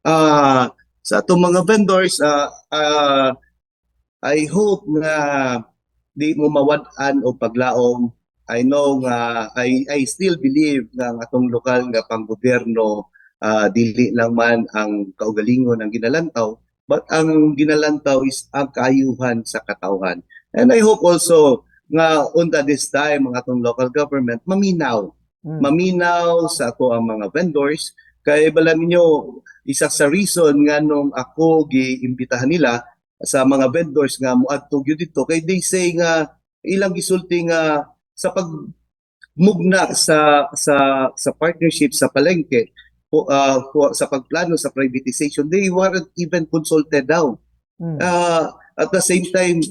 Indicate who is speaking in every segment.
Speaker 1: Sa atong mga vendors, I hope na di mo mawad-an o paglaom. I know nga I still believe nga ang atong lokal nga panggobyerno dili lang man ang kaugalingon ang ginalantaw, but ang ginalantaw is ang kaayuhan sa katawhan. And I hope also nga unta this time ang atong local government maminaw. Maminaw sa ato ang mga vendors kay bala ninyo isa sa reason nga nung ako giimbitahan nila sa mga vendors nga moadto gyud dito kay they say nga ilang gisulti nga sa pagmugna sa partnership sa palengke sa pagplano sa privatization, they weren't even consulted daw. At the same time,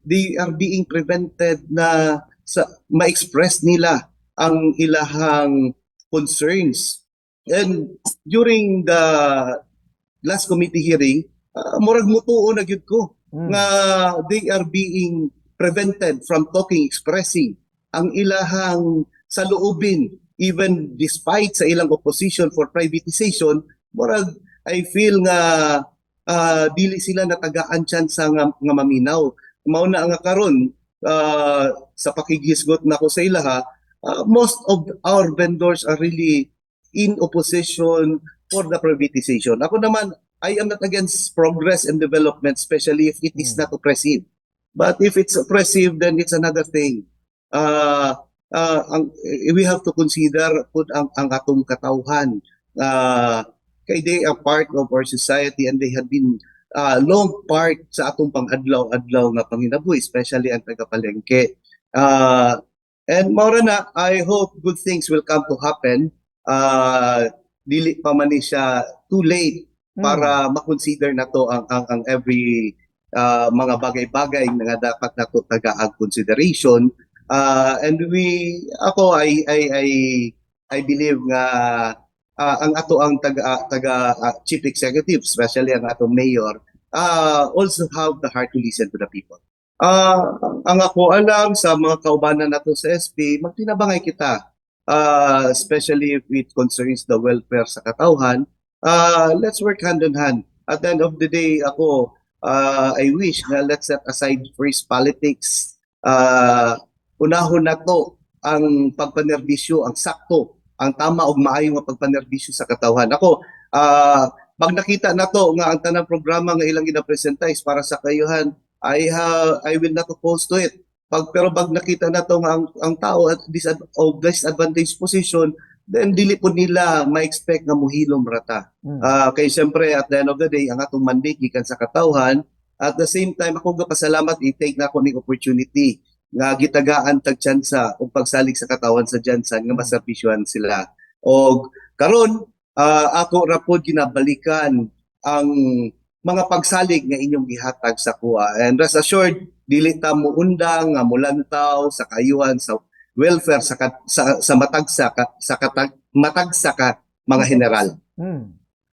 Speaker 1: they are being prevented na ma-express nila ang ilahang concerns. And during the last committee hearing, murag mutuo na gyud ko nga they are being prevented from talking, expressing ang ilahang saloobin even despite sa ilang opposition for privatization. Murag I feel nga dili sila natagaan chance nga maminaw. Mao na nga karon sa pakigisgot nako sa ilaha, most of our vendors are really in opposition for the privatization. Ako naman, I am not against progress and development, especially if it is not oppressive. But if it's oppressive, then it's another thing. We have to consider ang atong katawhan. Kay they are part of our society and they have been long part sa atong pang-adlaw-adlaw nga panginabuhi, especially ang taga-palengke. And maura na, I hope good things will come to happen. Dili pa man siya too late para makonsider na to ang every mga bagay-bagay nga dapat nato tagaan consideration. And I believe nga ang ato ang taga chief executive, especially ang atong mayor, also have the heart to listen to the people. Ang ako alam sa mga kaubanan nato sa SP, magtinabangay kita. Especially if it concerns the welfare sa katawhan, let's work hand in hand. At the end of the day, ako, I wish na let's set aside first politics. Unahon na to ang pagpanerbisyo, ang sakto, ang tama o maayo nga pagpanerbisyo sa katawhan. Ako, pag nakita na to nga ang tanang programa nga ilang ginapresenta is para sa kayuhan, I will not oppose to it. Pero pag nakita na to nga ang tao at disadvantaged position, then dili po nila ma-expect nga muhilom rata. Kay siyempre at the end of the day, ang atong mandate gikan sa katawhan. At the same time, ako gapasalamat, i-take na ako ng opportunity nga gitagaan tag tsansa o pagsalig sa katawhan sa Jansan nga maservisyohan sila. O karon ako ra pod ginabalikan ang mga pagsalig nga inyong gihatag sa kuha. And rest assured, dili ta mo undang nga mulantaw sa kayuhan sa welfare sa matagsa ka mga general.